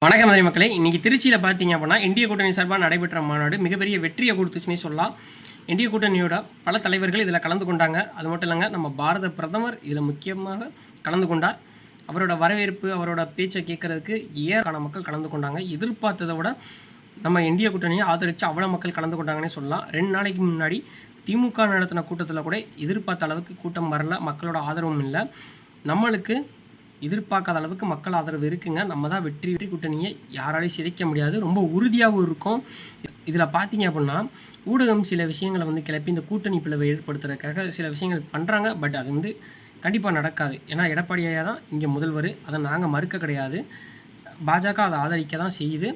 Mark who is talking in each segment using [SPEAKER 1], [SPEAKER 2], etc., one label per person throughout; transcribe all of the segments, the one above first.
[SPEAKER 1] வணக்கம் மதுரை மக்களே. இன்றைக்கி திருச்சியில் பார்த்தீங்க அப்படின்னா இந்திய கூட்டணி சார்பாக நடைபெற்ற மாநாடு மிகப்பெரிய வெற்றியை கொடுத்துச்சுன்னே சொல்லலாம். இந்திய கூட்டணியோட பல தலைவர்கள் இதில் கலந்து கொண்டாங்க. அது மட்டும் இல்லைங்க, நம்ம பாரத பிரதமர் இதில் முக்கியமாக கலந்து கொண்டார். அவரோட வரவேற்பு, அவரோட பேச்சை கேட்கறதுக்கு ஏராளமான மக்கள் கலந்து கொண்டாங்க. எதிர்பார்த்ததை விட நம்ம இந்திய கூட்டணியை ஆதரித்து அவ்வளோ மக்கள் கலந்து கொண்டாங்கன்னே சொல்லலாம். 2 நாளைக்கு முன்னாடி திமுக நடத்தின கூட்டத்தில் கூட எதிர்பார்த்த அளவுக்கு கூட்டம் வரல, மக்களோட ஆதரவும் இல்லை. நம்மளுக்கு எதிர்பார்க்காத அளவுக்கு மக்கள் ஆதரவு இருக்குங்க. நம்ம தான் வெற்றி கூட்டணியை யாராலையும் சிதைக்க முடியாது, ரொம்ப உறுதியாகவும் இருக்கும். இதில் பார்த்தீங்க அப்படின்னா ஊடகம் சில விஷயங்களை கிளப்பி இந்த கூட்டணி பிளவை ஏற்படுத்துறதுக்காக சில விஷயங்கள் பண்ணுறாங்க. பட் அது கண்டிப்பாக நடக்காது. ஏன்னா எடப்பாடி ஐயா தான் இங்கே முதல்வர், அதை நாங்கள் மறுக்க கிடையாது. பாஜக அதை ஆதரிக்க தான் செய்யுது,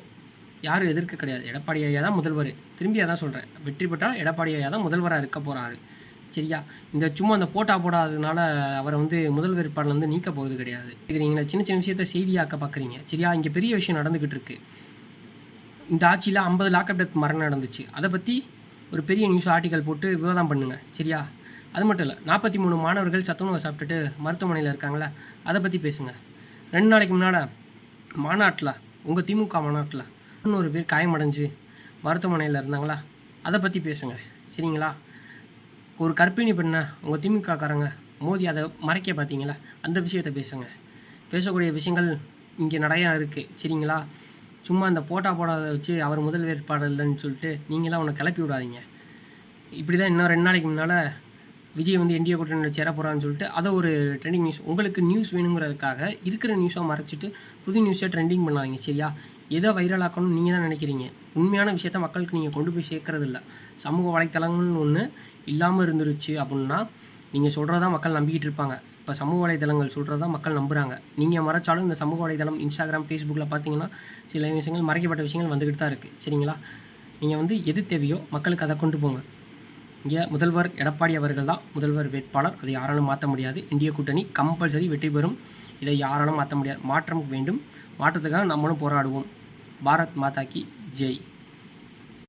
[SPEAKER 1] யாரும் எதிர்க்க கிடையாது. எடப்பாடி ஐயா தான் முதல்வர். திரும்பி அதான் சொல்கிறேன், வெற்றி பெற்றால் எடப்பாடி ஐயா தான் முதல்வராக இருக்க போகிறாரு. சரியா? இந்த சும்மா அந்த போட்டா போடாததுனால அவரை முதல் வேட்பாளர்லேருந்து நீக்க போகிறது கிடையாது. இது நீங்கள் சின்ன சின்ன விஷயத்த செய்தியாக்க பார்க்குறீங்க. சரியா? இங்கே பெரிய விஷயம் நடந்துக்கிட்டு இருக்கு. இந்த ஆட்சியில் 50 லாக்அப் டெத் மரணம் நடந்துச்சு. அதை பற்றி ஒரு பெரிய நியூஸ் ஆர்டிக்கல் போட்டு விவாதம் பண்ணுங்கள். சரியா? அது மட்டும் இல்லை, 43 மாணவர்கள் சத்துணவை சாப்பிட்டுட்டு மருத்துவமனையில் இருக்காங்களே, அதை பற்றி பேசுங்க. 2 நாளைக்கு முன்னால் மாநாட்டில், உங்கள் திமுக மாநாட்டில் 300 பேர் காயமடைஞ்சு மருத்துவமனையில் இருந்தாங்களா, அதை பற்றி பேசுங்க. சரிங்களா? ஒரு கர்ப்பிணி பெண்ணை உங்கள் திமுகக்காரங்க மோதி அதை மறைக்க பார்த்தீங்களா, அந்த விஷயத்தை பேசுங்க. பேசக்கூடிய விஷயங்கள் இங்கே நிறையா இருக்குது. சரிங்களா? சும்மா அந்த போடாத வச்சு அவர் முதல் வேட்பாளர் இல்லைன்னு சொல்லிட்டு நீங்களாம் அவனை கிளப்பி விடாதீங்க. இப்படி தான் இன்னும் 2 நாளைக்கு முன்னால் விஜய் இந்திய கூட்டணியில் சேர போகிறான்னு சொல்லிட்டு அதை ஒரு ட்ரெண்டிங் நியூஸ், உங்களுக்கு நியூஸ் வேணுங்கிறதுக்காக இருக்கிற நியூஸாக மறைச்சிட்டு புது நியூஸாக ட்ரெண்டிங் பண்ணாதீங்க. சரியா? எதை வைரலாக்கணும்னு நீங்கள் தான் நினைக்கிறீங்க. உண்மையான விஷயத்த மக்களுக்கு நீங்கள் கொண்டு போய் சேர்க்கறது இல்லை. சமூக வலைத்தளங்கள்னு ஒன்று இல்லாமல் இருந்துருச்சு அப்படின்னா நீங்கள் சொல்கிறதா மக்கள் நம்பிக்கிட்டு இருப்பாங்க. இப்போ சமூக வலைதளங்கள் சொல்கிறதா மக்கள் நம்புகிறாங்க. நீங்கள் மறைச்சாலும் இந்த சமூக வலைதளம் இன்ஸ்டாகிராம், ஃபேஸ்புக்கில் பார்த்தீங்கன்னா சில விஷயங்கள், மறைக்கப்பட்ட விஷயங்கள் வந்துக்கிட்டு தான் இருக்குது. சரிங்களா? நீங்கள் எது தேவையோ மக்களுக்கு அதை கொண்டு போங்க. இங்கே முதல்வர் எடப்பாடி அவர்கள் தான் முதல்வர் வேட்பாளர். அதை யாராலும் மாற்ற முடியாது. இந்திய கூட்டணி கம்பல்சரி வெற்றி பெறும். இதை யாராலும் மாற்ற முடியாது. மாற்றம் வேண்டும். மாற்றத்துக்காக நம்மளும் போராடுவோம். பாரத் மாதா கி ஜெய்.